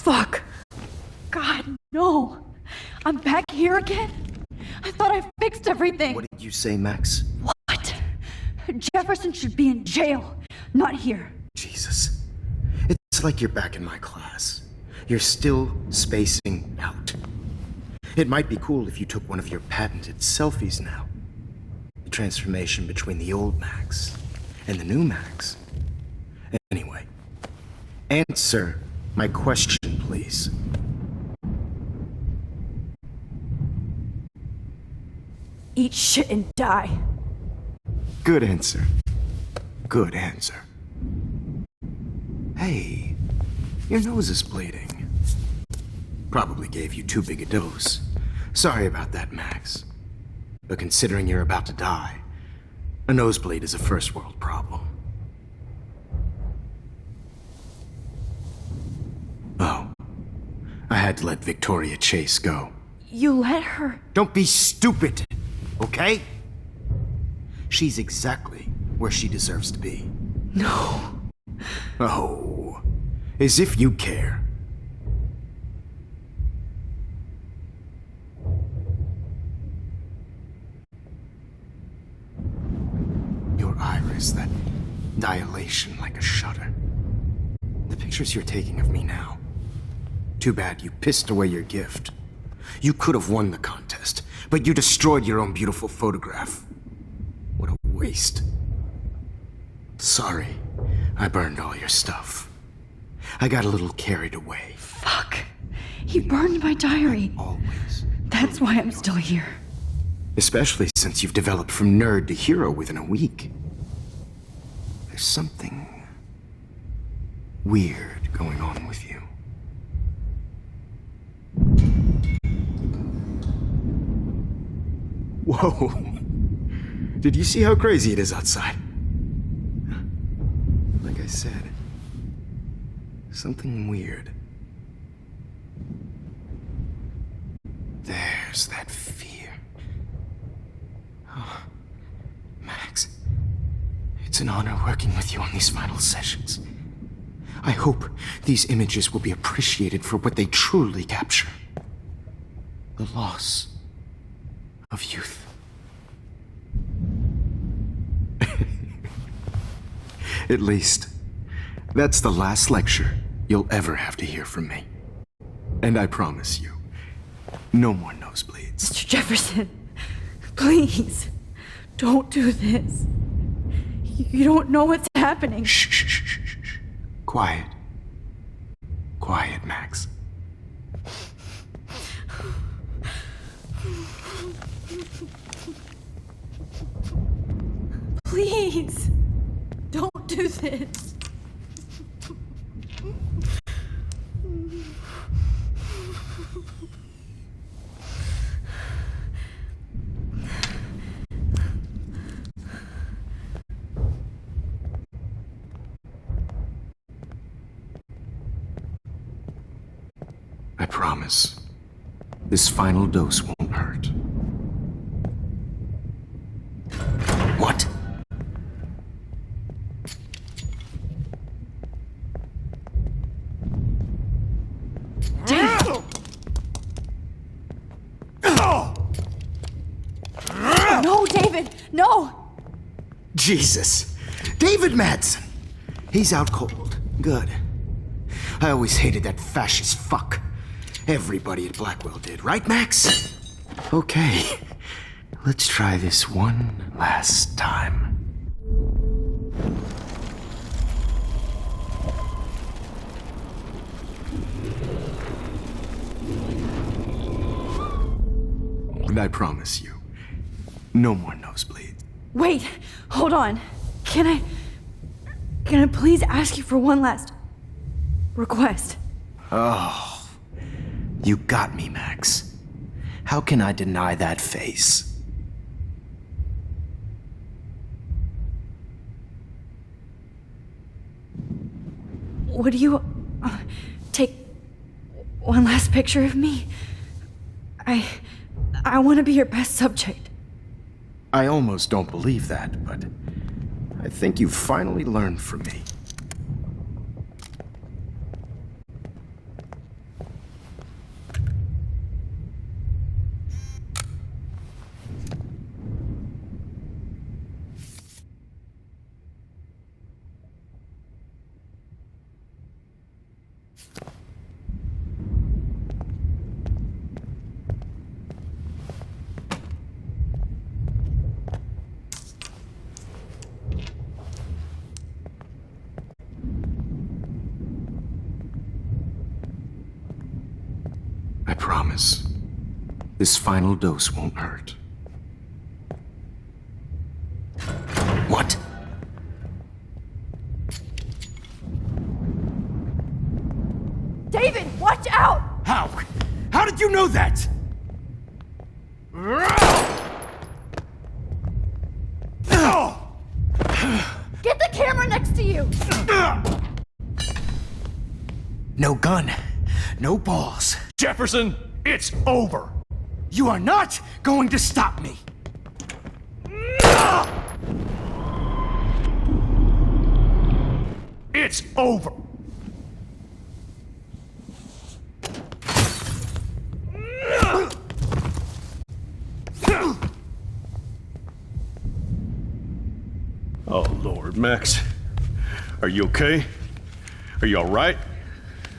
Fuck. God, no. I'm back here again? I thought I fixed everything. What did you say, Max? What? Jefferson should be in jail, not here. Jesus. It's like you're back in my class. You're still spacing out. It might be cool if you took one of your patented selfies now. The transformation between the old Max and the new Max. Anyway, answer my question, please. Eat shit and die. Good answer. Good answer. Hey, your nose is bleeding. Probably gave you too big a dose. Sorry about that, Max. But considering you're about to die, a nosebleed is a first world problem. Oh, I had to let Victoria Chase go. You let her? Don't be stupid, okay? She's exactly where she deserves to be. No. Oh, as if you care. Your iris, that dilation like a shutter. The pictures you're taking of me now. Too bad you pissed away your gift. You could have won the contest, but you destroyed your own beautiful photograph. What a waste. Sorry, I burned all your stuff. I got a little carried away. Fuck. He burned my diary. Always. That's why I'm still here. Especially since you've developed from nerd to hero within a week. There's something weird going on with you. Whoa. Did you see how crazy it is outside? Like I said, something weird. There's that fear. Oh, Max, it's an honor working with you on these final sessions. I hope these images will be appreciated for what they truly capture. The loss of youth. At least, that's the last lecture you'll ever have to hear from me. And I promise you, no more nosebleeds. Mr. Jefferson, please, don't do this. You don't know what's happening. Shh, shh, shh, shh, shh. Quiet. Quiet, Max. Please, don't do this. I promise, this final dose won't hurt. What? No, David, no! Jesus. David Madsen. He's out cold. Good. I always hated that fascist fuck. Everybody at Blackwell did, right, Max? Okay. Let's try this one last time. And I promise you, no more nosebleeds. Wait, hold on. Can I please ask you for one last request? Oh, you got me, Max. How can I deny that face? Would you take one last picture of me? I want to be your best subject. I almost don't believe that, but I think you've finally learned from me. promise. This final dose won't hurt. What? David, watch out! How? How did you know that? Get the camera next to you! No gun, no balls. Jefferson, it's over. You are not going to stop me. It's over. Oh, Lord, Max. Are you okay? Are you all right?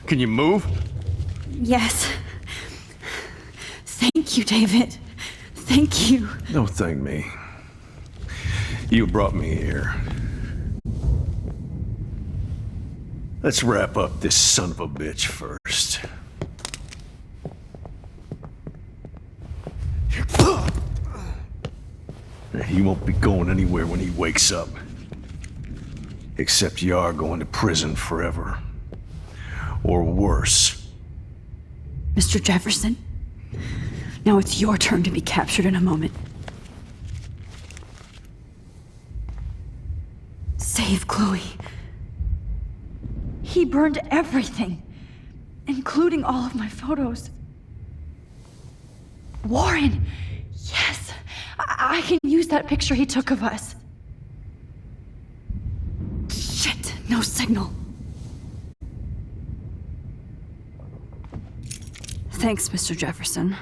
Can you move? Yes. Thank you, David. Thank you. Don't thank me. You brought me here. Let's wrap up this son of a bitch first. He won't be going anywhere when he wakes up. Except you are going to prison forever. Or worse. Mr. Jefferson, now it's your turn to be captured in a moment. Save Chloe. He burned everything, including all of my photos. Warren! Yes! I can use that picture he took of us. Shit! No signal. Thanks, Mr. Jefferson,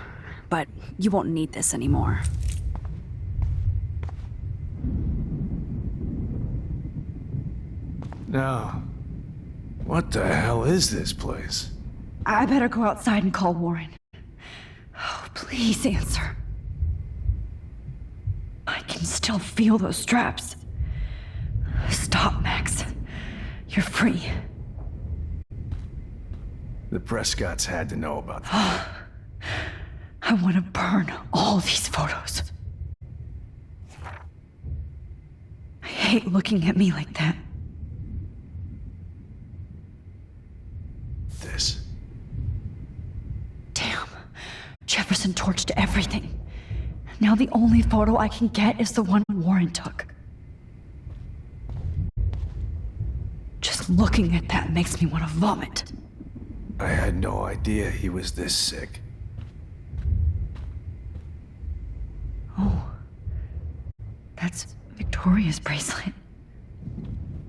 but you won't need this anymore. Now, what the hell is this place? I better go outside and call Warren. Oh, please answer. I can still feel those straps. Stop, Max. You're free. The Prescotts had to know about that. I want to burn all these photos. I hate looking at me like that. This. Damn. Jefferson torched everything. Now the only photo I can get is the one Warren took. Just looking at that makes me want to vomit. I had no idea he was this sick. Oh. That's Victoria's bracelet.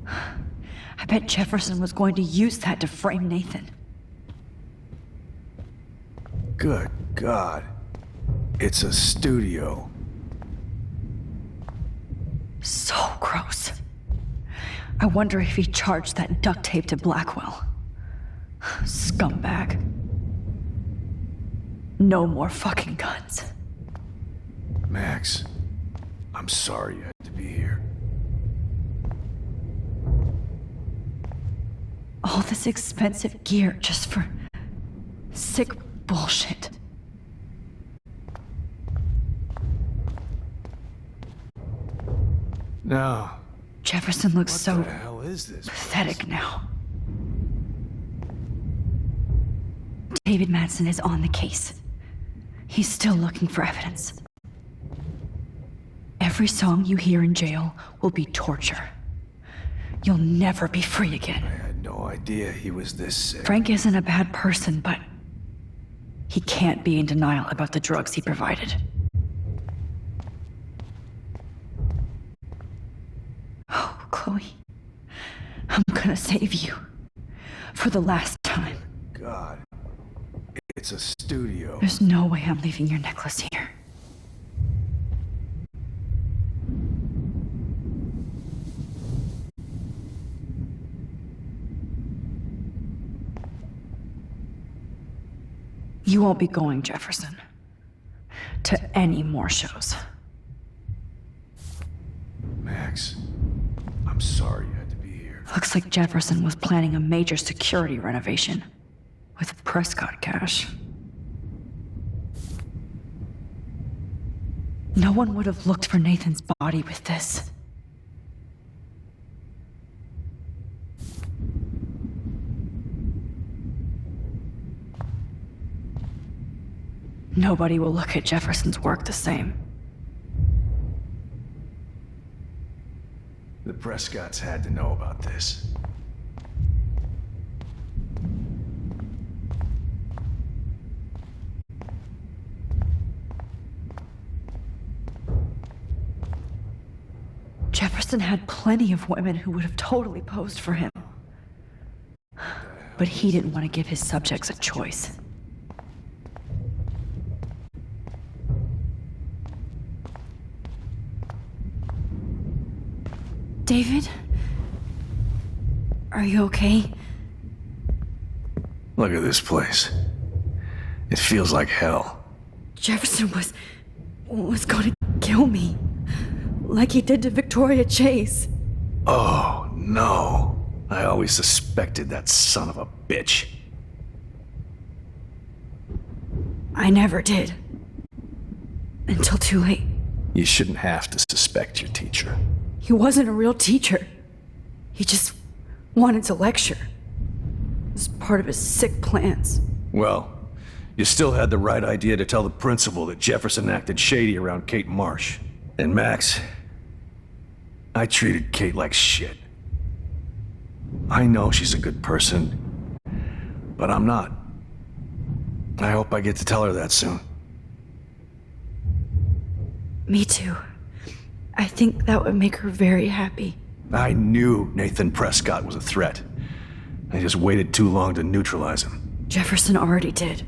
I bet Jefferson was going to use that to frame Nathan. Good God. It's a studio. So gross. I wonder if he charged that duct tape to Blackwell. Scumbag. No more fucking guns. Max, I'm sorry you had to be here. All this expensive gear just for sick bullshit. No. Jefferson looks What so the hell is this? pathetic now. David Madsen is on the case. He's still looking for evidence. Every song you hear in jail will be torture. You'll never be free again. I had no idea he was this sick. Frank isn't a bad person, but he can't be in denial about the drugs he provided. Oh, Chloe. I'm gonna save you. For the last time. God. It's a studio. There's no way I'm leaving your necklace here. You won't be going, Jefferson, to any more shows. Max, I'm sorry you had to be here. Looks like Jefferson was planning a major security renovation with Prescott cash. No one would have looked for Nathan's body with this. Nobody will look at Jefferson's work the same. The Prescotts had to know about this. Jefferson had plenty of women who would have totally posed for him. But he didn't want to give his subjects a choice. David? Are you okay? Look at this place. It feels like hell. Jefferson was going to kill me. Like he did to Victoria Chase. Oh, no. I always suspected that son of a bitch. I never did. Until too late. You shouldn't have to suspect your teacher. He wasn't a real teacher. He just wanted to lecture. It was part of his sick plans. Well, you still had the right idea to tell the principal that Jefferson acted shady around Kate Marsh. And Max, I treated Kate like shit. I know she's a good person, but I'm not. I hope I get to tell her that soon. Me too. I think that would make her very happy. I knew Nathan Prescott was a threat. I just waited too long to neutralize him. Jefferson already did.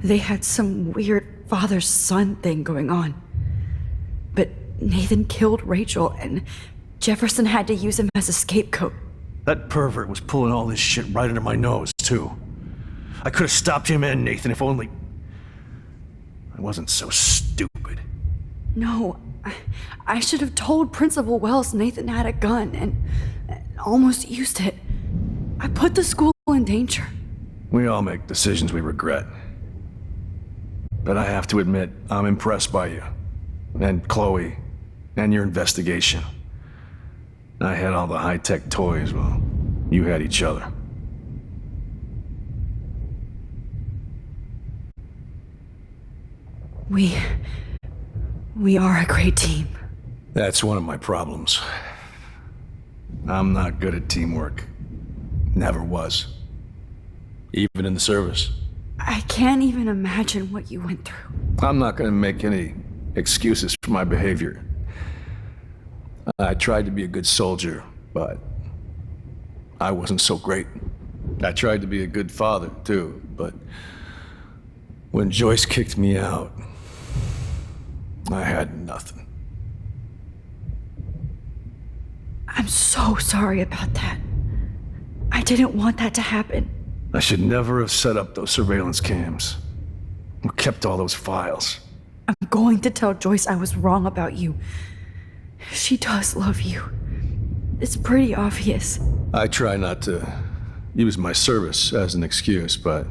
They had some weird father-son thing going on. But Nathan killed Rachel, and Jefferson had to use him as a scapegoat. That pervert was pulling all this shit right under my nose, too. I could have stopped him and Nathan if only I wasn't so stupid. No, I should have told Principal Wells Nathan had a gun and almost used it. I put the school in danger. We all make decisions we regret. But I have to admit, I'm impressed by you. And Chloe. And your investigation. I had all the high-tech toys, well, you had each other. We are a great team. That's one of my problems. I'm not good at teamwork. Never was. Even in the service. I can't even imagine what you went through. I'm not gonna make any excuses for my behavior. I tried to be a good soldier, but I wasn't so great. I tried to be a good father, too, but when Joyce kicked me out, I had nothing. I'm so sorry about that. I didn't want that to happen. I should never have set up those surveillance cams. Or kept all those files. I'm going to tell Joyce I was wrong about you. She does love you. It's pretty obvious. I try not to use my service as an excuse, but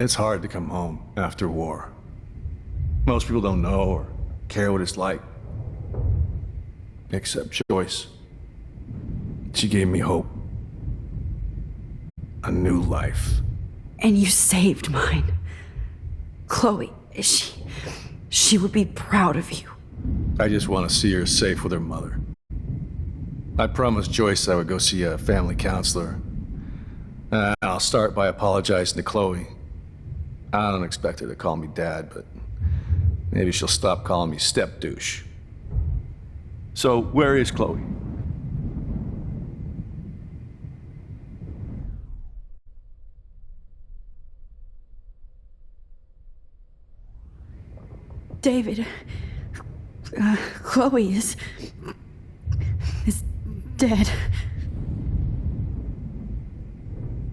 it's hard to come home after war. Most people don't know or care what it's like. Except Joyce. She gave me hope. A new life. And you saved mine. Chloe, she would be proud of you. I just want to see her safe with her mother. I promised Joyce I would go see a family counselor. I'll start by apologizing to Chloe. I don't expect her to call me Dad, but maybe she'll stop calling me step douche. So, where is Chloe? David, Chloe is dead.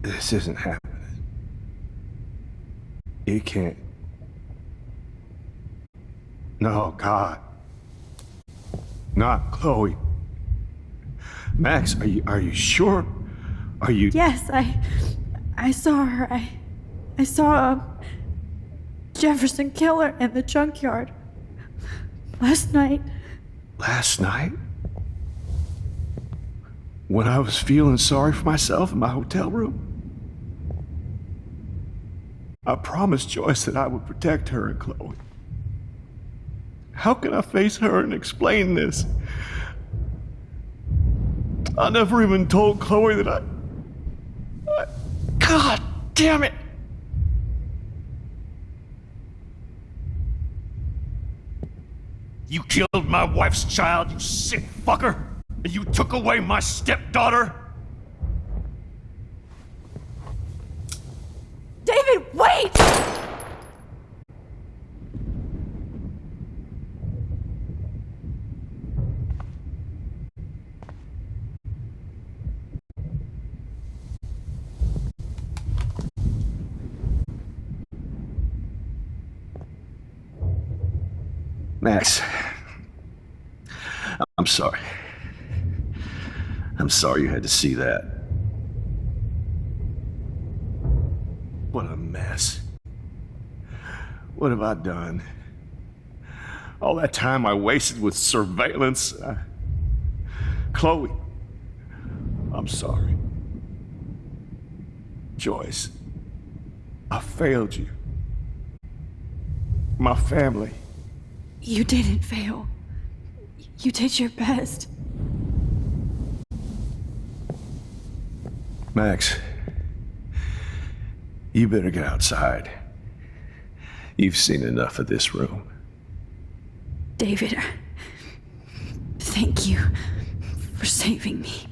This isn't happening. You can't. No, God. Not Chloe. Max, are you sure? Are you... Yes, I saw her. I saw Jefferson killer in the junkyard. Last night. Last night? When I was feeling sorry for myself in my hotel room? I promised Joyce that I would protect her and Chloe. How can I face her and explain this? I never even told Chloe that I... God damn it! You killed my wife's child, you sick fucker! And you took away my stepdaughter? David, wait! Max, I'm sorry. I'm sorry you had to see that. What a mess. What have I done? All that time I wasted with surveillance. Chloe, I'm sorry. Joyce, I failed you. My family. You didn't fail. You did your best. Max, you better get outside. You've seen enough of this room. David, thank you for saving me.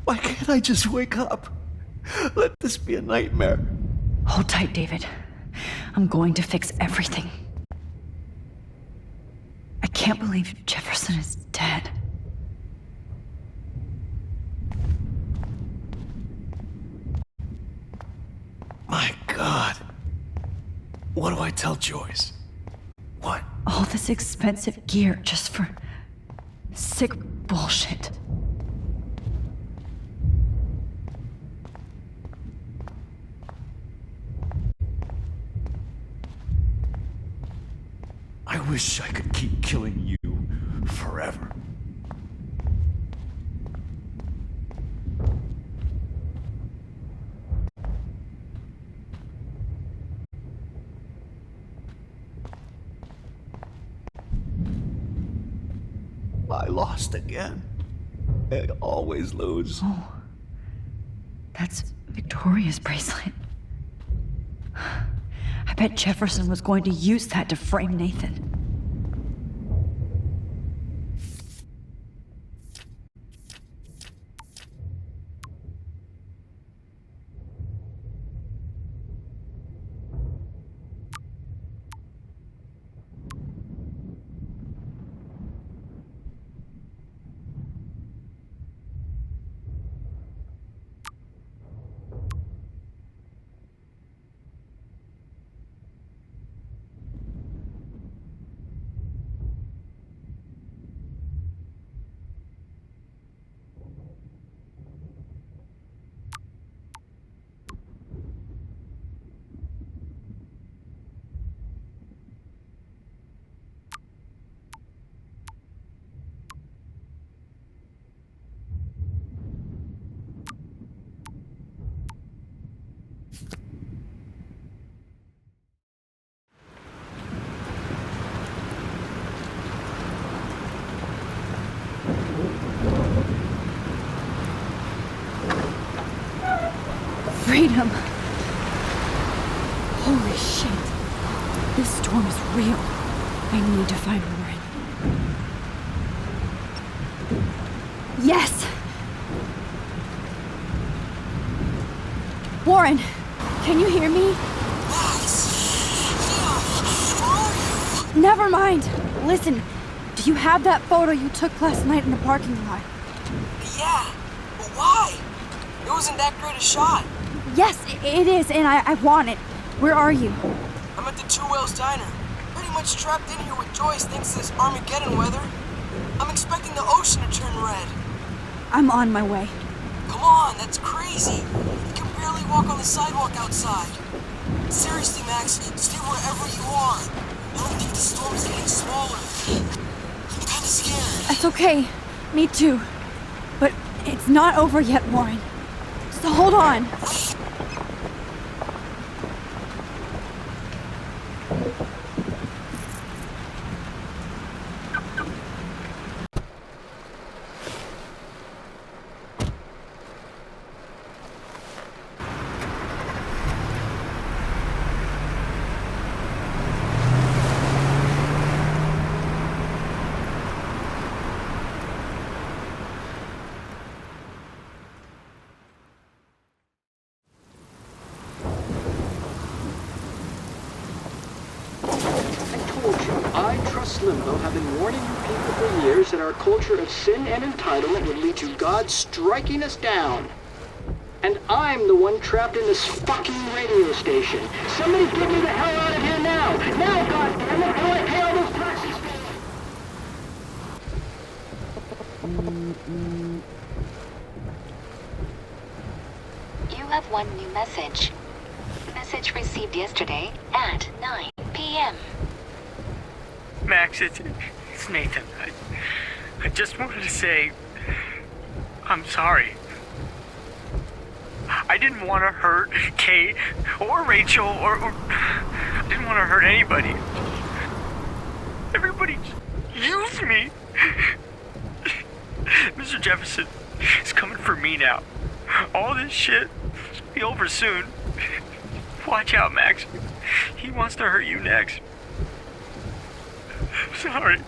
Why can't I just wake up? Let this be a nightmare. Hold tight, David. I'm going to fix everything. I can't believe Jefferson is dead. My God. What do I tell Joyce? What? All this expensive gear just for sick bullshit. I wish I could keep killing you forever. I lost again. I always lose. Oh, that's Victoria's bracelet. I bet Jefferson was going to use that to frame Nathan. Freedom! Holy shit! This storm is real. I need to find Warren. Yes! Warren, can you hear me? Max! Screw you! Never mind. Listen, do you have that photo you took last night in the parking lot? Yeah, but why? It wasn't that great a shot. Yes, it is, and I want it. Where are you? I'm at the Two Whales Diner. Pretty much trapped in here with Joyce thanks to this Armageddon weather. I'm expecting the ocean to turn red. I'm on my way. Come on, that's crazy. You can barely walk on the sidewalk outside. Seriously, Max, stay wherever you are. I don't think the storm's getting smaller. I'm kinda scared. That's okay. Me too. But it's not over yet, Warren. So hold on. I, Trust Limbo, have been warning you people for years that our culture of sin and entitlement would lead to God striking us down. And I'm the one trapped in this fucking radio station. Somebody get me the hell out of here now! Now, goddammit, before I pay all those taxes! You have one new message. Message received yesterday at 9 p.m. Max, it's Nathan. I just wanted to say, I'm sorry. I didn't want to hurt Kate or Rachel or I didn't want to hurt anybody. Everybody used me. Mr. Jefferson is coming for me now. All this shit will be over soon. Watch out, Max. He wants to hurt you next. Sorry.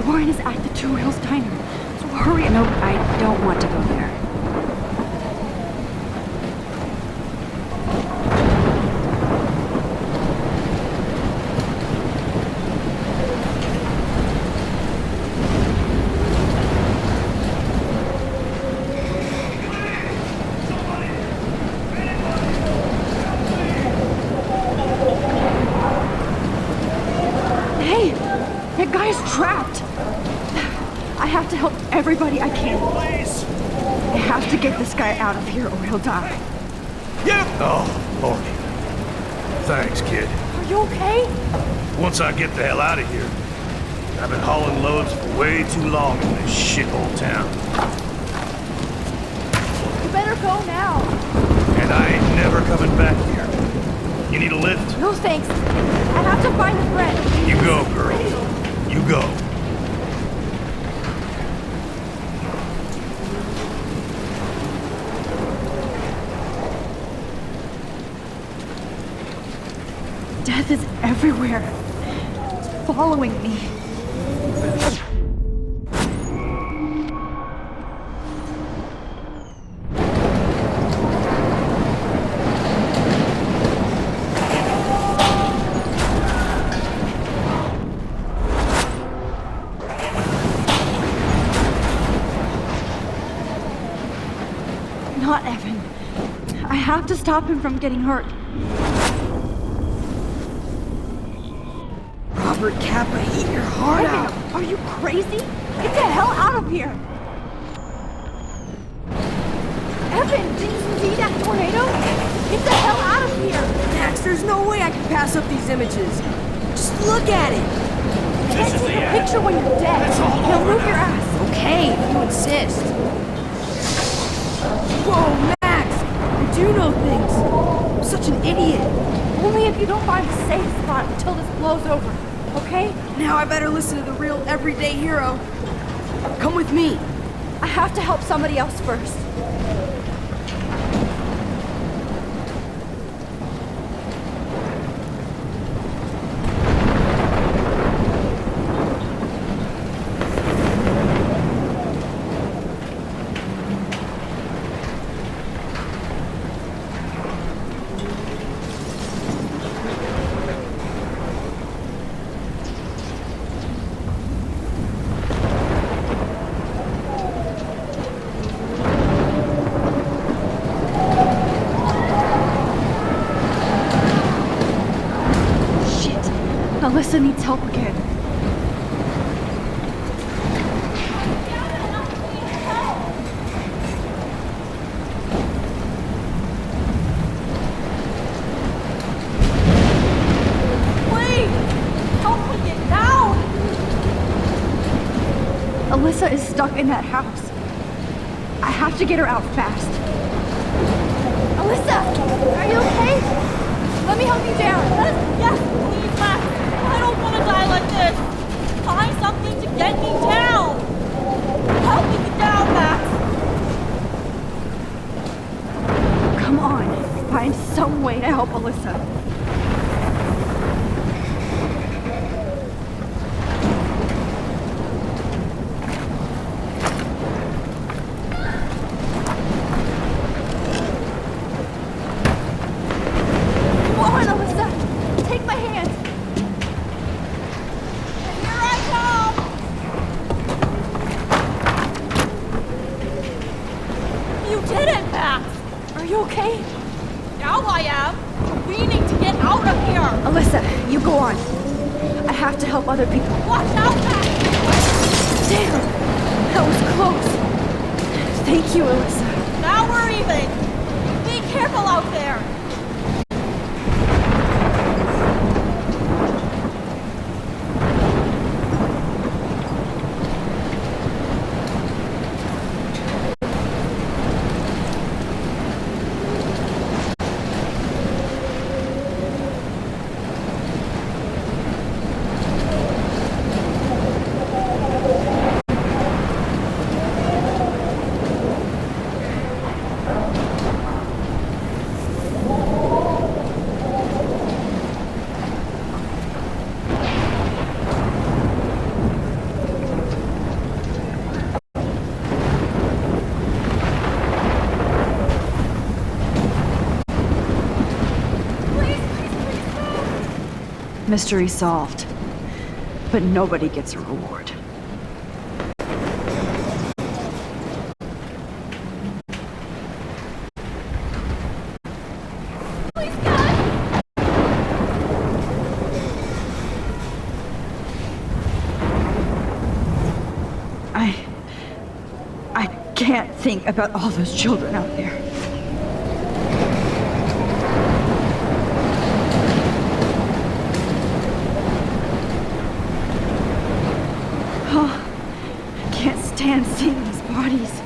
Warren is at the Two Whales Diner. So hurry. No, I don't want to go there. Hey, that guy's trapped. I have to help everybody I can. Please! I have to get this guy out of here or he'll die. Yep! Oh, Lordy. Thanks, kid. Are you okay? Once I get the hell out of here, I've been hauling loads for way too long in this shithole town. You better go now. And I ain't never coming back here. You need a lift? No thanks. I have to find a friend. You go, girl. You go. Death is everywhere. It's following me. not Evan. I have to stop him from getting hurt. Robert Kappa, eat your heart out. Evan, are you crazy? Get the hell out of here! Evan, did you see that tornado? Get the hell out of here! Max, there's no way I can pass up these images. Just look at it. Can't take a picture when you're dead. Now move your ass. Okay, if you insist. Whoa, Max! You do know things. I'm such an idiot. Only if you don't find a safe spot until this blows over, okay? Now I better listen to the real everyday hero. Come with me. I have to help somebody else first. Alyssa needs help again. Please! Help me get down! Alyssa is stuck in that house. I have to get her out fast. Alyssa! Are you okay? Let me help you down. Yes, please, Max. I don't want to die like this. Find something to get me down. Help me get down, Max. Come on, find some way to help Alyssa. Come on, Alyssa. Take my hand. Here I come. You did it, Max. Are you okay? Now I am. We need to get out of here. Alyssa, you go on. I have to help other people. Watch out, Max. Damn! That was close. Thank you, Alyssa. Now we're even. Be careful out there. Mystery solved. But nobody gets a reward. I can't think about all those children out there. Oh, I can't stand seeing these bodies.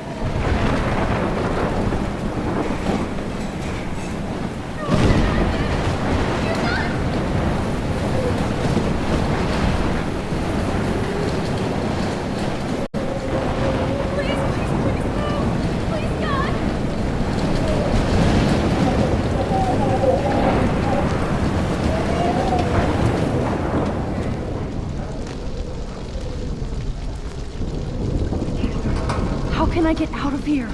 How can I get out of here?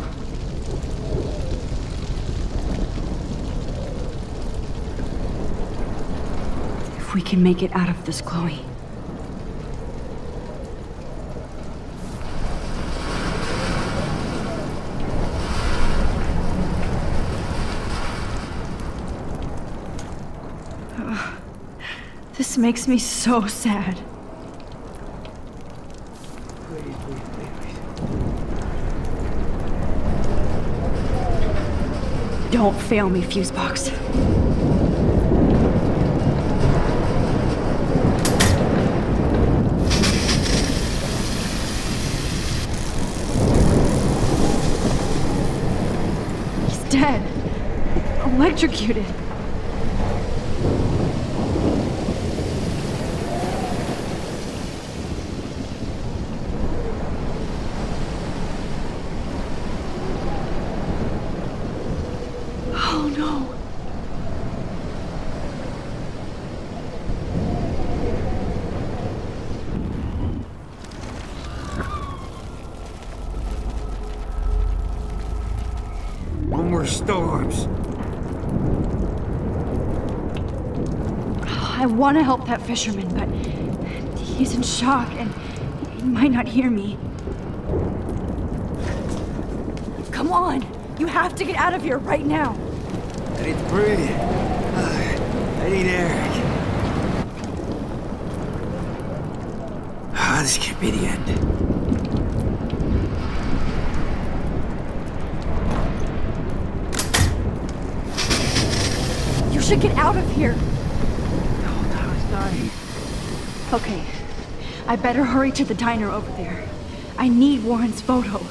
If we can make it out of this, Chloe. This makes me so sad. Don't fail me, Fusebox. He's dead. Electrocuted. Oh no. No more storms. I want to help that fisherman, but he's in shock and he might not hear me. Come on! You have to get out of here right now! I need to breathe. I need air. This can't be the end. You should get out of here! The whole town is dying. Okay, I better hurry to the diner over there. I need Warren's photo.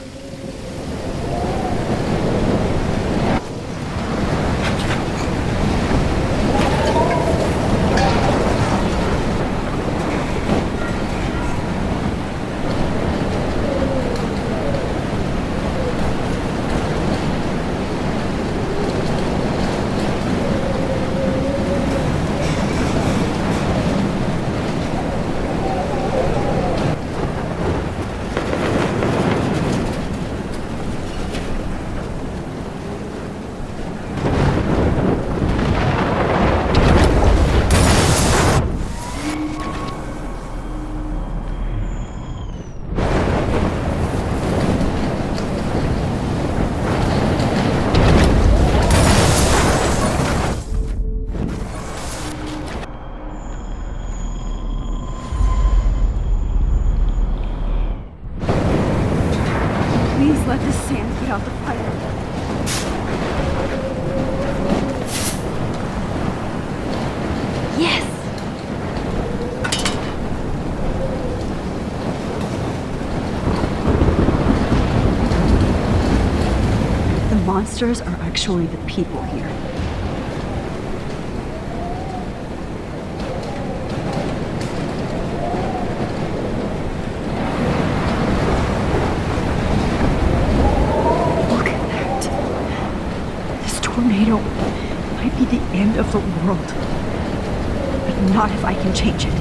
Please let the sand put out the fire. Yes! The monsters are actually the people here. Tornado might be the end of the world, but not if I can change it.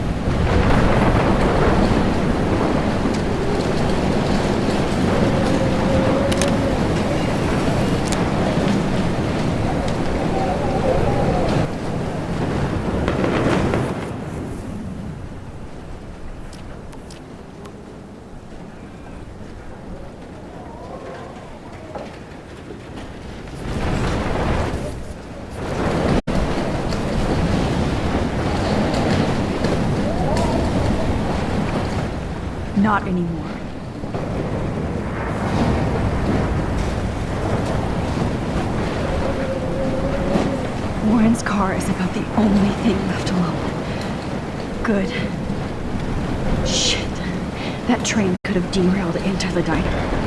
Not anymore. Warren's car is about the only thing left alone. Good. Shit. That train could have derailed into the diner.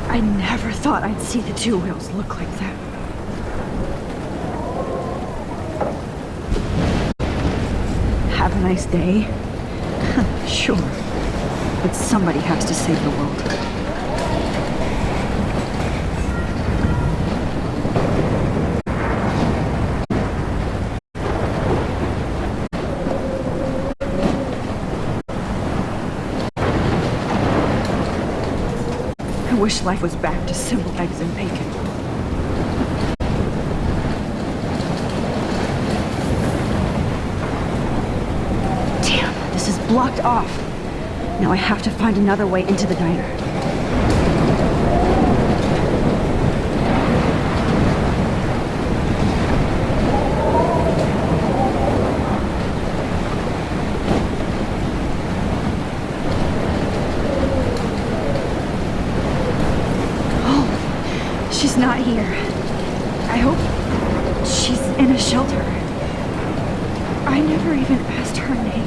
I never thought I'd see the two wheels look like that. Have a nice day? Sure. But somebody has to save the world. I wish life was back to simple eggs and bacon. Damn, this is blocked off. Now I have to find another way into the diner. Oh, she's not here. I hope she's in a shelter. I never even asked her name.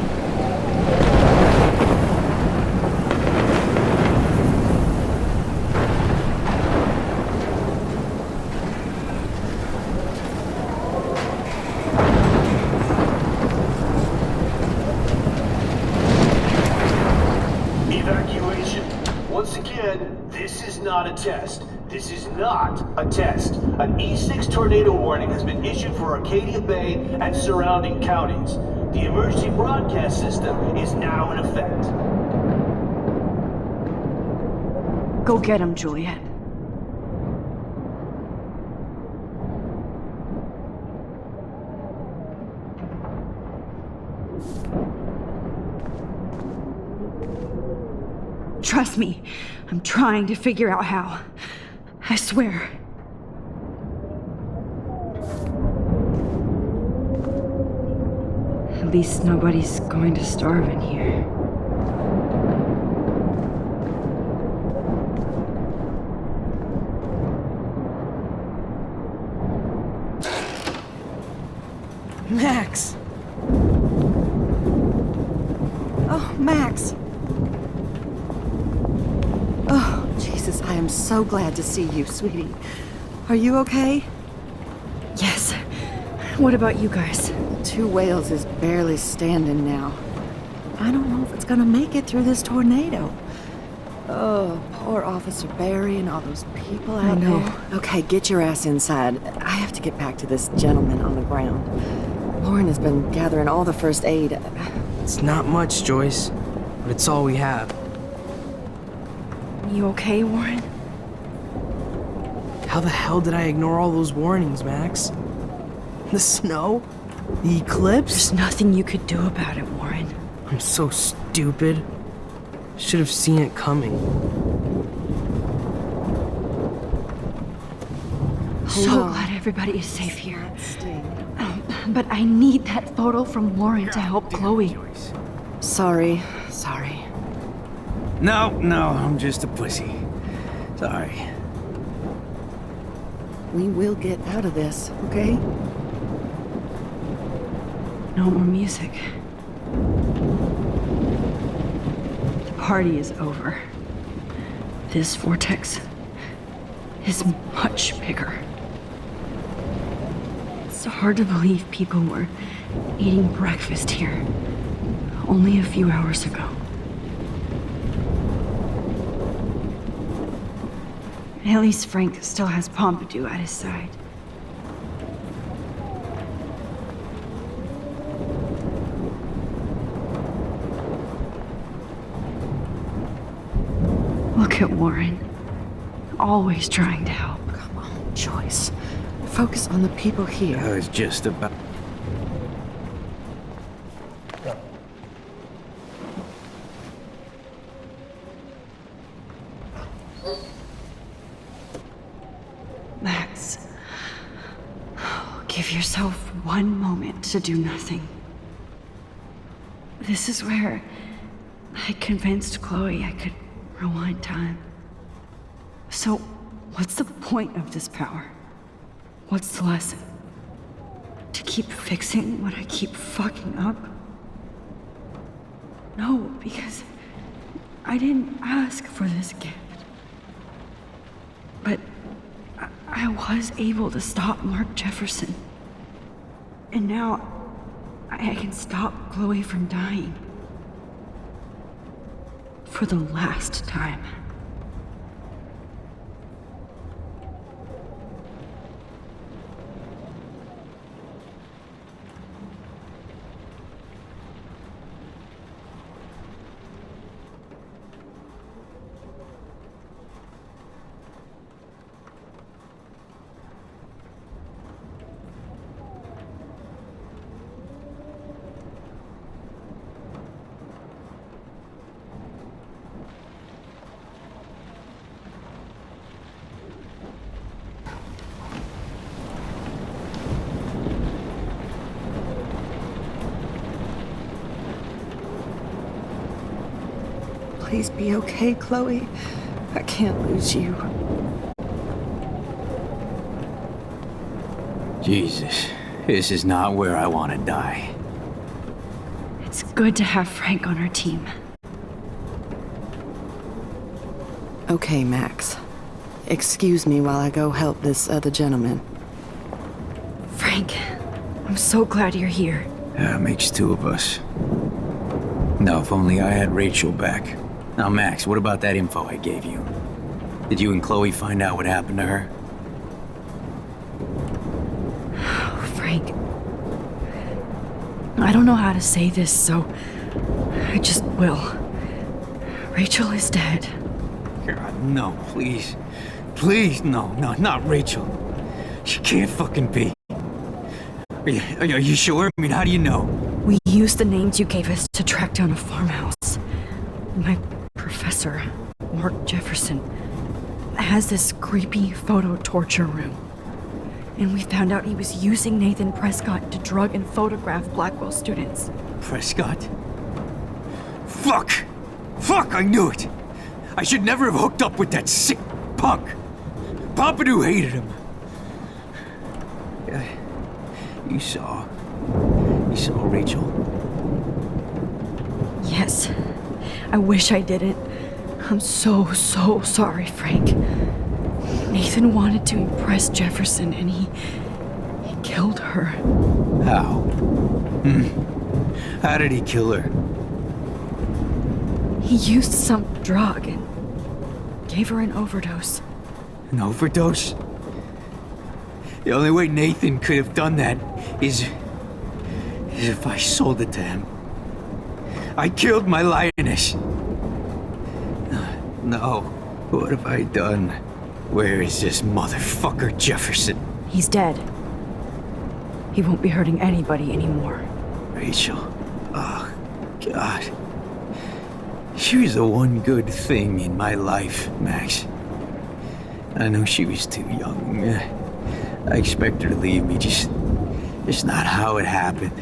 Once again, this is not a test. This is not a test. An E6 tornado warning has been issued for Arcadia Bay and surrounding counties. The emergency broadcast system is now in effect. Go get him, Juliet. Trust me, I'm trying to figure out how. I swear. At least nobody's going to starve in here. Max! Oh, Max! Oh, Jesus, I am so glad to see you, sweetie. Are you okay? Yes. What about you guys? 2 Whales is barely standing now. I don't know if it's gonna make it through this tornado. Oh, poor Officer Barry and all those people out there. Okay, get your ass inside. I have to get back to this gentleman on the ground. Lauren has been gathering all the first aid. It's not much, Joyce, but it's all we have. You okay, Warren? How the hell did I ignore all those warnings, Max? The snow? The eclipse? There's nothing you could do about it, Warren. I'm so stupid. Should have seen it coming. So glad everybody is safe here. But I need that photo from Warren to help Chloe. Sorry. No, I'm just a pussy. Sorry. We will get out of this, okay? No more music. The party is over. This vortex is much bigger. It's hard to believe people were eating breakfast here only a few hours ago. At least Frank still has Pompidou at his side. Look at Warren. Always trying to help. Come on, Joyce. Focus on the people here. I was just about... Max, give yourself one moment to do nothing. This is where I convinced Chloe I could rewind time. So, what's the point of this power? What's the lesson? To keep fixing what I keep fucking up? No, because I didn't ask for this gift. But I was able to stop Mark Jefferson. And now I can stop Chloe from dying. For the last time. Please be okay, Chloe. I can't lose you. Jesus, this is not where I want to die. It's good to have Frank on our team. Okay, Max. Excuse me while I go help this other gentleman. Frank, I'm so glad you're here. That makes two of us. Now, if only I had Rachel back. Now, Max, what about that info I gave you? Did you and Chloe find out what happened to her? Oh, Frank. I don't know how to say this, so I just will. Rachel is dead. God, no, please. Please, no, not Rachel. She can't fucking be. Are you sure? I mean, how do you know? We used the names you gave us to track down a farmhouse. My professor, Mark Jefferson, has this creepy photo torture room. And we found out he was using Nathan Prescott to drug and photograph Blackwell students. Prescott? Fuck! Fuck, I knew it! I should never have hooked up with that sick punk! Pompidou hated him. You saw Rachel? Yes. I wish I didn't. I'm so sorry, Frank. Nathan wanted to impress Jefferson and he killed her. How? How did he kill her? He used some drug and gave her an overdose. An overdose? The only way Nathan could have done that is if I sold it to him. I killed my lioness. No, what have I done? Where is this motherfucker Jefferson? He's dead. He won't be hurting anybody anymore. Rachel. Oh, God. She was the one good thing in my life, Max. I know she was too young. I expect her to leave me, just not how it happened.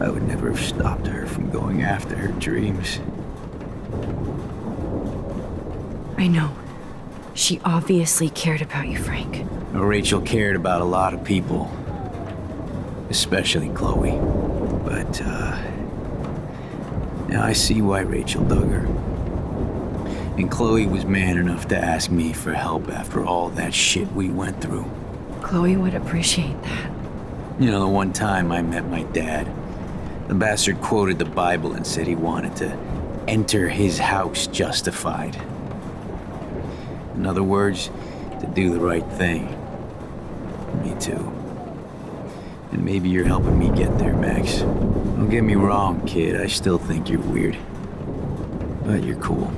I would never have stopped her from going after her dreams. I know. She obviously cared about you, Frank. Rachel cared about a lot of people. Especially Chloe. But, now I see why Rachel dug her. And Chloe was man enough to ask me for help after all that shit we went through. Chloe would appreciate that. You know, the one time I met my dad, the bastard quoted the Bible and said he wanted to enter his house justified. In other words, to do the right thing. Me too. And maybe you're helping me get there, Max. Don't get me wrong, kid. I still think you're weird. But you're cool.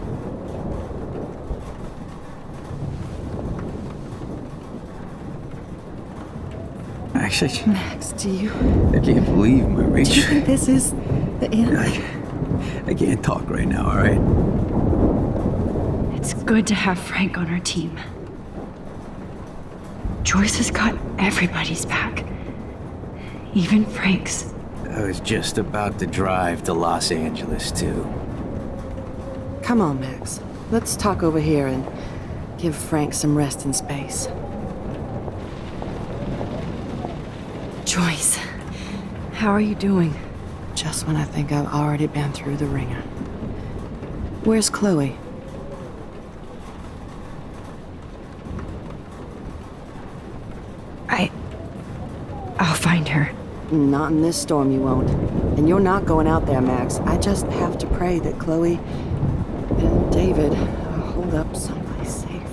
Max, Max, do you... I can't believe my Rachel. Do you think this is the end? I can't talk right now, all right? It's good to have Frank on our team. Joyce has got everybody's back. Even Frank's. I was just about to drive to Los Angeles, too. Come on, Max. Let's talk over here and give Frank some resting space. Joyce, how are you doing? Just when I think I've already been through the ringer. Where's Chloe? I'll find her. Not in this storm, you won't. And you're not going out there, Max. I just have to pray that Chloe and David hold up someplace safe.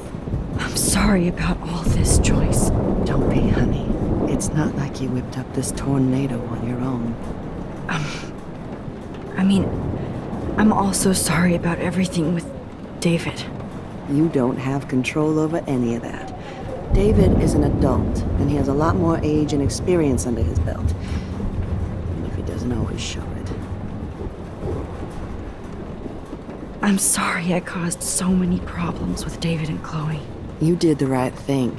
I'm sorry about all this, Joyce. Don't be, honey. It's not like you whipped up this tornado on your own. I'm also sorry about everything with David. You don't have control over any of that. David is an adult, and he has a lot more age and experience under his belt. Even if he doesn't always show it. I'm sorry I caused so many problems with David and Chloe. You did the right thing.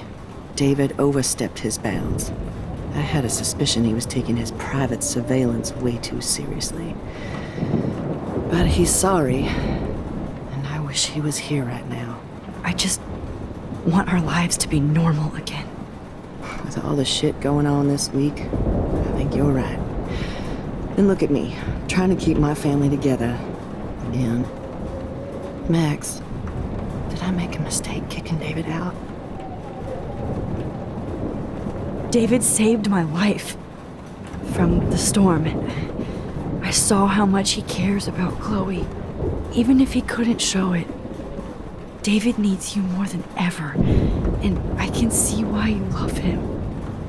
David overstepped his bounds. I had a suspicion he was taking his private surveillance way too seriously. But he's sorry, and I wish he was here right now. I just want our lives to be normal again. With all the shit going on this week, I think you're right. And look at me, trying to keep my family together. Again. Max, did I make a mistake kicking David out? David saved my life from the storm. I saw how much he cares about Chloe, even if he couldn't show it. David needs you more than ever, and I can see why you love him.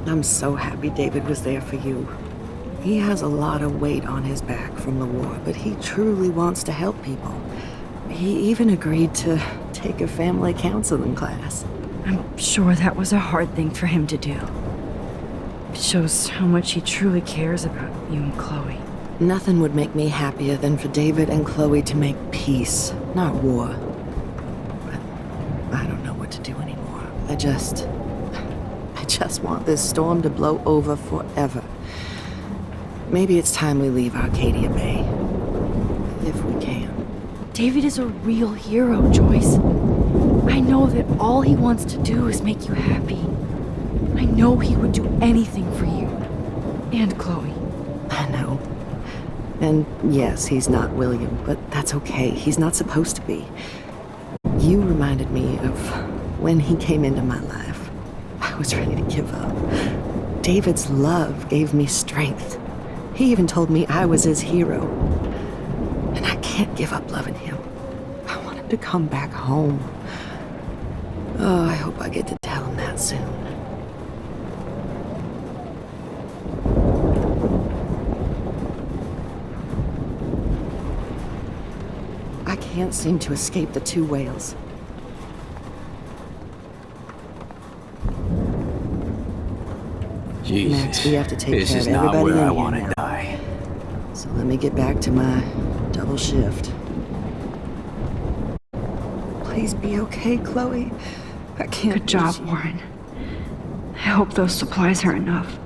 I'm so happy David was there for you. He has a lot of weight on his back from the war, but he truly wants to help people. He even agreed to take a family counseling class. I'm sure that was a hard thing for him to do. It shows how much he truly cares about you and Chloe. Nothing would make me happier than for David and Chloe to make peace, not war. But I don't know what to do anymore. I just want this storm to blow over forever. Maybe it's time we leave Arcadia Bay. If we can. David is a real hero, Joyce. I know that all he wants to do is make you happy. I know he would do anything for you. And Chloe. I know. And yes, he's not William, but that's okay. He's not supposed to be. You reminded me of when he came into my life. I was ready to give up. David's love gave me strength. He even told me I was his hero. And I can't give up loving him. I want him to come back home. Oh, I hope I get to tell him that soon. I can't seem to escape the two whales. Jesus, Max, we have to take this care is of not everybody where I in want here to now. die. So let me get back to my double shift. Please be okay, Chloe. I can't. Good job, lose you. Warren. I hope those supplies are enough.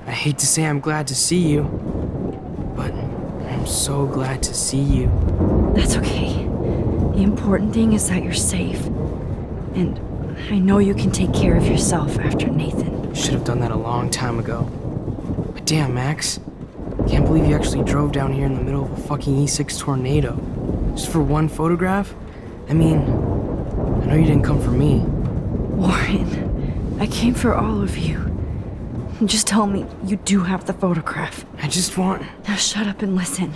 I hate to say I'm glad to see you, but I'm so glad to see you. That's okay. The important thing is that you're safe. And I know you can take care of yourself after Nathan. Should have done that a long time ago. But damn, Max. Can't believe you actually drove down here in the middle of a fucking E6 tornado. Just for one photograph? I mean, I know you didn't come for me. Warren, I came for all of you. Just tell me you do have the photograph. I just want... Now shut up and listen.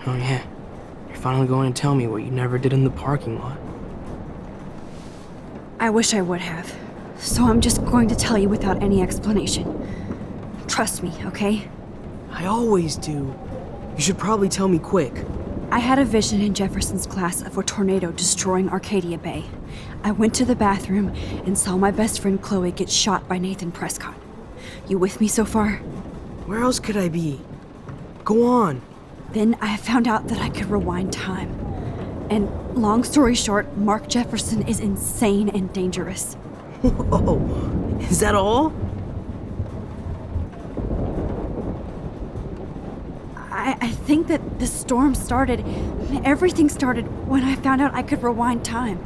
Oh yeah. You're finally going to tell me what you never did in the parking lot. I wish I would have. So I'm just going to tell you without any explanation. Trust me, okay? I always do. You should probably tell me quick. I had a vision in Jefferson's class of a tornado destroying Arcadia Bay. I went to the bathroom and saw my best friend Chloe get shot by Nathan Prescott. You with me so far? Where else could I be? Go on. Then I found out that I could rewind time. And long story short, Mark Jefferson is insane and dangerous. Whoa. Is that all? I think that the storm started, everything started when I found out I could rewind time.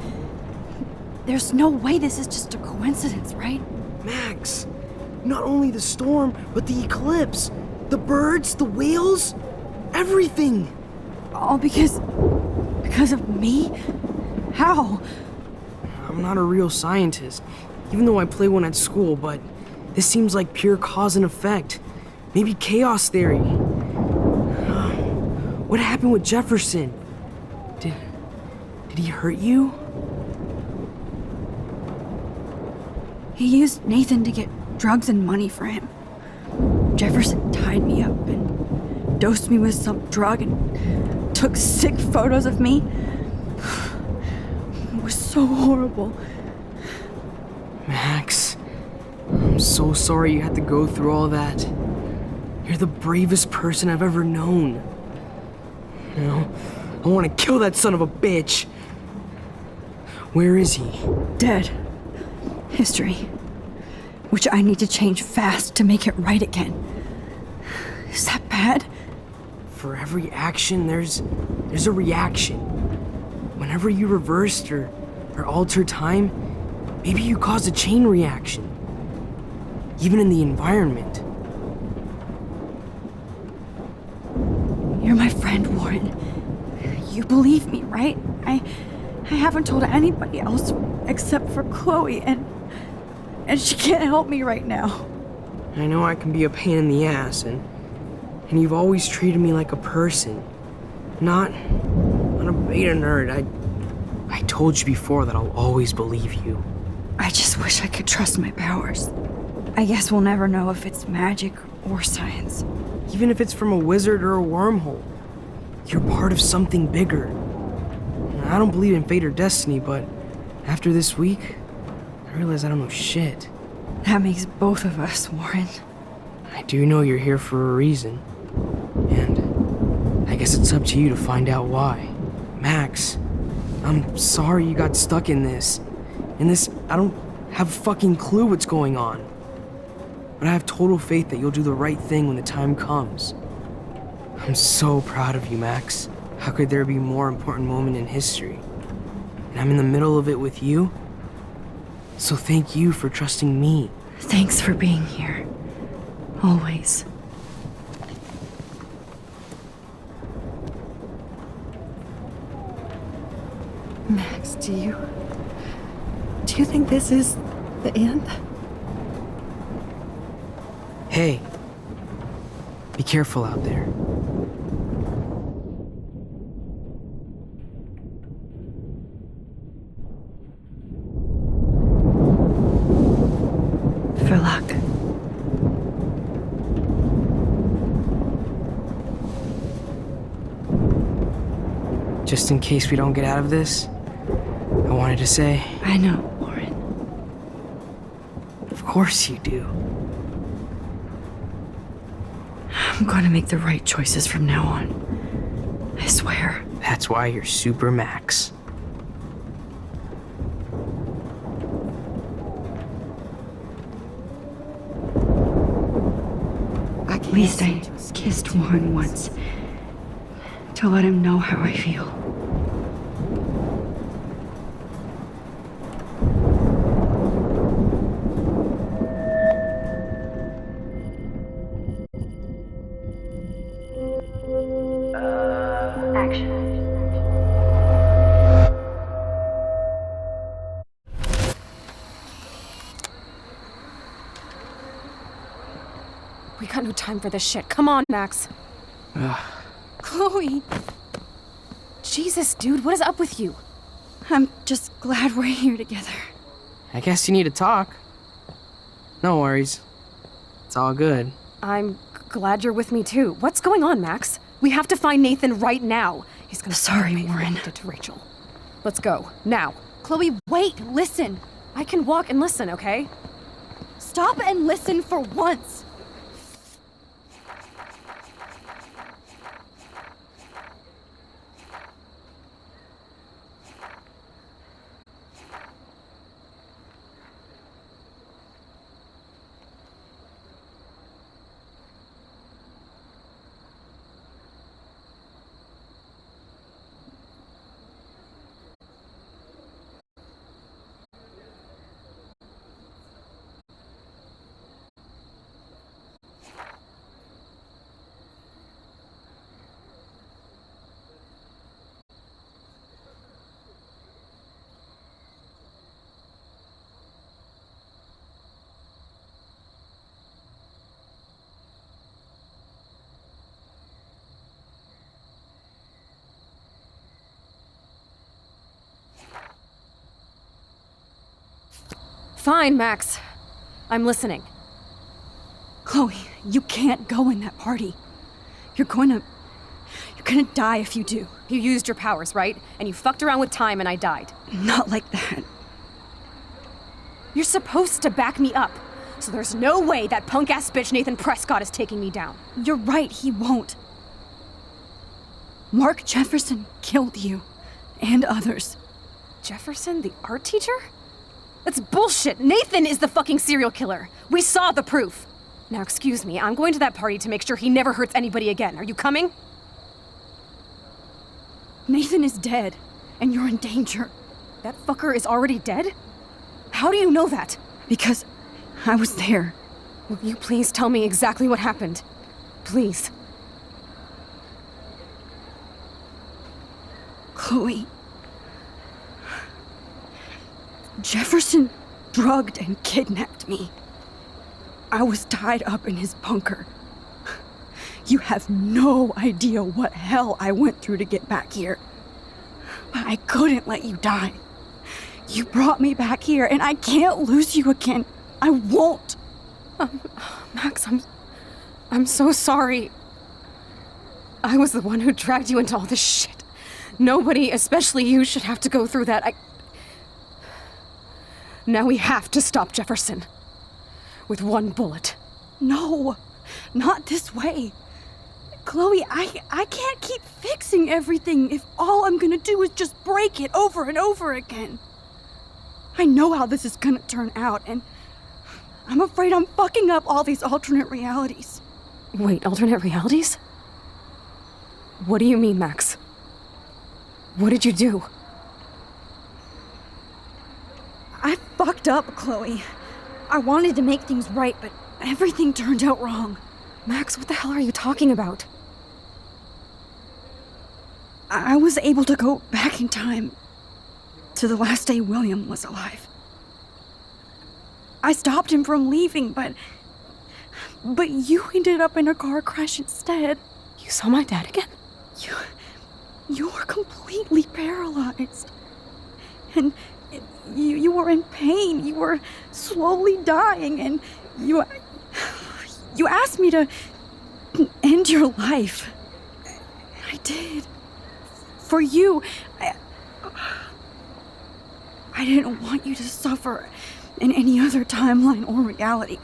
There's no way this is just a coincidence, right? Max, not only the storm, but the eclipse, the birds, the whales, everything. All because of me? How? I'm not a real scientist, even though I play one at school, but this seems like pure cause and effect. Maybe chaos theory. What happened with Jefferson? Did he hurt you? He used Nathan to get drugs and money for him. Jefferson tied me up and dosed me with some drug and took sick photos of me. It was so horrible. Max, I'm so sorry you had to go through all that. You're the bravest person I've ever known. You know, I want to kill that son of a bitch. Where is he? Dead. History. Which I need to change fast to make it right again. Is that bad? For every action, there's a reaction. Whenever you reversed or altered time, maybe you caused a chain reaction. Even in the environment. You're my friend, Warren. You believe me, right? I haven't told anybody else except for Chloe, and she can't help me right now. I know I can be a pain in the ass, and you've always treated me like a person. Not a beta nerd. I told you before that I'll always believe you. I just wish I could trust my powers. I guess we'll never know if it's magic or science. Even if it's from a wizard or a wormhole, you're part of something bigger. I don't believe in fate or destiny, but after this week, I realize I don't know shit. That makes both of us, Warren. I do know you're here for a reason. And I guess it's up to you to find out why. Max, I'm sorry you got stuck in this. I don't have a fucking clue what's going on. But I have total faith that you'll do the right thing when the time comes. I'm so proud of you, Max. How could there be a more important moment in history? And I'm in the middle of it with you. So thank you for trusting me. Thanks for being here. Always. Max, do you think this is the end? Hey, be careful out there. For luck. Just in case we don't get out of this, I wanted to say... I know, Warren. Of course you do. I'm gonna make the right choices from now on. I swear. That's why you're Super Max. At least I kissed Warren once. To let him know how I feel. We got no time for this shit. Come on, Max. Chloe! Jesus, dude, what is up with you? I'm just glad we're here together. I guess you need to talk. No worries. It's all good. I'm glad you're with me too. What's going on, Max? We have to find Nathan right now. He's gonna Sorry, Warren. Did to Rachel. Let's go now. Chloe, wait! Listen. I can walk and listen, okay? Stop and listen for once. Fine, Max. I'm listening. Chloe, you can't go in that party. You're gonna die if you do. You used your powers, right? And you fucked around with time and I died. Not like that. You're supposed to back me up. So there's no way that punk-ass bitch Nathan Prescott is taking me down. You're right, he won't. Mark Jefferson killed you. And others. Jefferson, the art teacher? That's bullshit! Nathan is the fucking serial killer! We saw the proof! Now excuse me, I'm going to that party to make sure he never hurts anybody again. Are you coming? Nathan is dead, and you're in danger. That fucker is already dead? How do you know that? Because I was there. Will you please tell me exactly what happened? Please. Chloe. Jefferson drugged and kidnapped me. I was tied up in his bunker. You have no idea what hell I went through to get back here. But I couldn't let you die. You brought me back here, and I can't lose you again. I won't. Max, I'm so sorry. I was the one who dragged you into all this shit. Nobody, especially you, should have to go through that. Now we have to stop Jefferson. With one bullet. No, not this way. Chloe, I can't keep fixing everything if all I'm gonna do is just break it over and over again. I know how this is gonna turn out, and I'm afraid I'm fucking up all these alternate realities. Wait, alternate realities? What do you mean, Max? What did you do? I fucked up, Chloe. I wanted to make things right, but everything turned out wrong. Max, what the hell are you talking about? I was able to go back in time to the last day William was alive. I stopped him from leaving, but you ended up in a car crash instead. You saw my dad again? You were completely paralyzed. And you were in pain. You were slowly dying, and you asked me to end your life. I did. For you. I didn't want you to suffer in any other timeline or reality.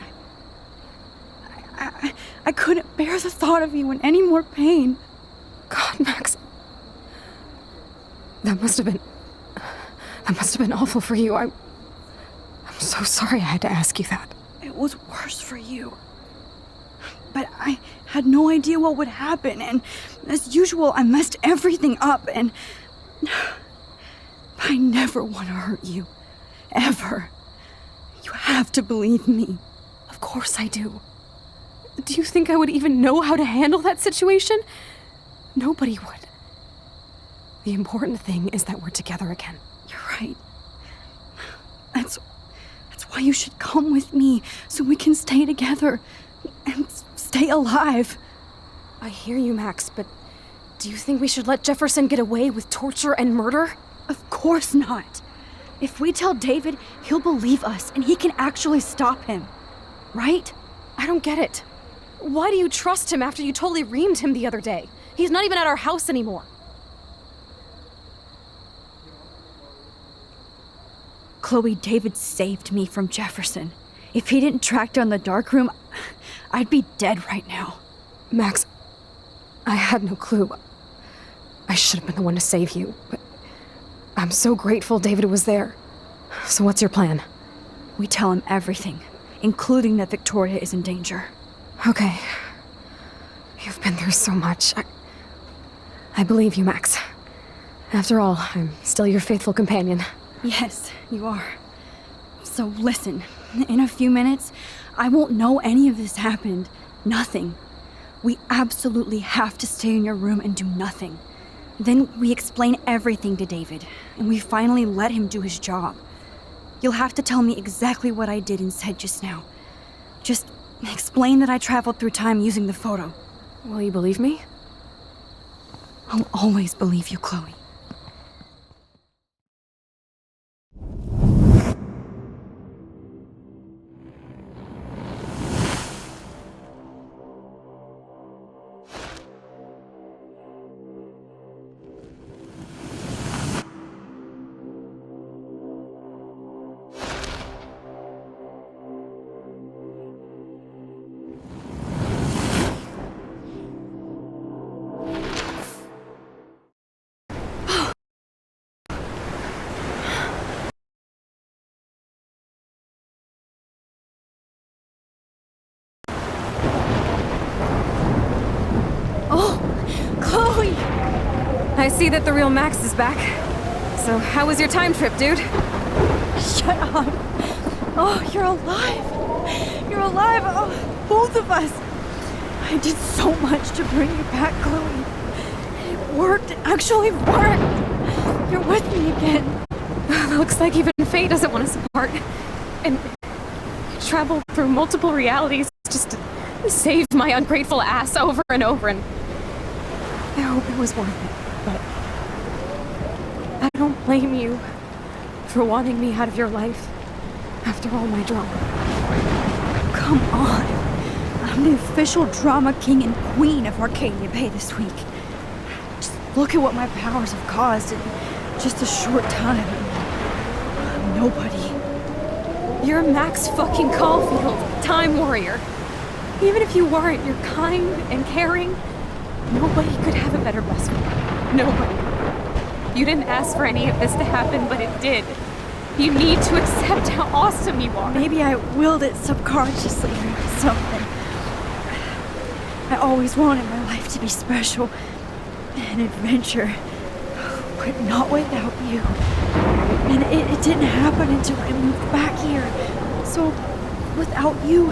I couldn't bear the thought of you in any more pain. God, Max. That must have been awful for you. I'm so sorry I had to ask you that. It was worse for you. But I had no idea what would happen, and as usual, I messed everything up, and I never want to hurt you. Ever. You have to believe me. Of course I do. Do you think I would even know how to handle that situation? Nobody would. The important thing is that we're together again. You're right. That's why you should come with me, so we can stay together and stay alive. I hear you, Max, but do you think we should let Jefferson get away with torture and murder? Of course not. If we tell David, he'll believe us and he can actually stop him. Right? I don't get it. Why do you trust him after you totally reamed him the other day? He's not even at our house anymore. Chloe, David saved me from Jefferson. If he didn't track down the darkroom, I'd be dead right now. Max, I had no clue. I should have been the one to save you, but I'm so grateful David was there. So what's your plan? We tell him everything, including that Victoria is in danger. Okay. You've been through so much. I believe you, Max. After all, I'm still your faithful companion. Yes, you are. So listen, in a few minutes, I won't know any of this happened. Nothing. We absolutely have to stay in your room and do nothing. Then we explain everything to David, and we finally let him do his job. You'll have to tell me exactly what I did and said just now. Just explain that I traveled through time using the photo. Will you believe me? I'll always believe you, Chloe. I see that the real Max is back. So, how was your time trip, dude? Shut up. Oh, you're alive. You're alive. Oh, both of us. I did so much to bring you back, Chloe. It worked. It actually worked. You're with me again. Looks like even fate doesn't want us apart. And travel through multiple realities just to save my ungrateful ass over and over, and I hope it was worth it, but I don't blame you for wanting me out of your life after all my drama. Come on. I'm the official drama king and queen of Arcadia Bay this week. Just look at what my powers have caused in just a short time. I'm nobody. You're Max fucking Caulfield, Time Warrior. Even if you weren't, you're kind and caring. Nobody could have a better best friend. Nobody. You didn't ask for any of this to happen, but it did. You need to accept how awesome you are. Maybe I willed it subconsciously or something. I always wanted my life to be special. An adventure. But not without you. And it didn't happen until I moved back here. So, without you,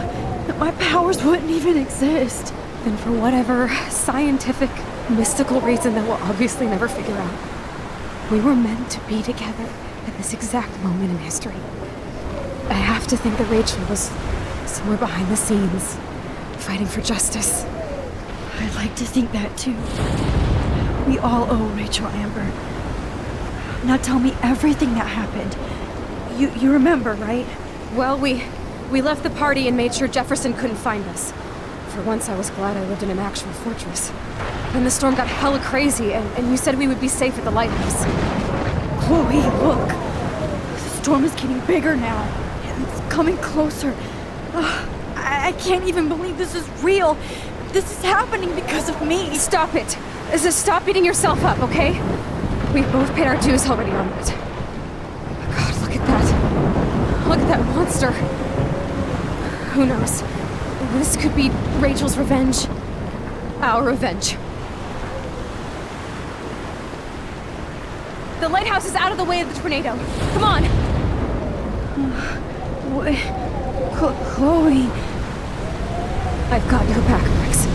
my powers wouldn't even exist. And for whatever scientific, mystical reason that we'll obviously never figure out, we were meant to be together at this exact moment in history. I have to think that Rachel was somewhere behind the scenes, fighting for justice. I'd like to think that too. We all owe Rachel Amber. Now tell me everything that happened. You remember, right? Well, we left the party and made sure Jefferson couldn't find us. For once, I was glad I lived in an actual fortress. Then the storm got hella crazy, and you said we would be safe at the lighthouse. Chloe, look. The storm is getting bigger now. It's coming closer. I can't even believe this is real. This is happening because of me. Stop it. Stop beating yourself up, okay? We've both paid our dues already on it. God, look at that. Look at that monster. Who knows? This could be Rachel's revenge. Our revenge. The lighthouse is out of the way of the tornado. Come on! Chloe... I've got your back, Max.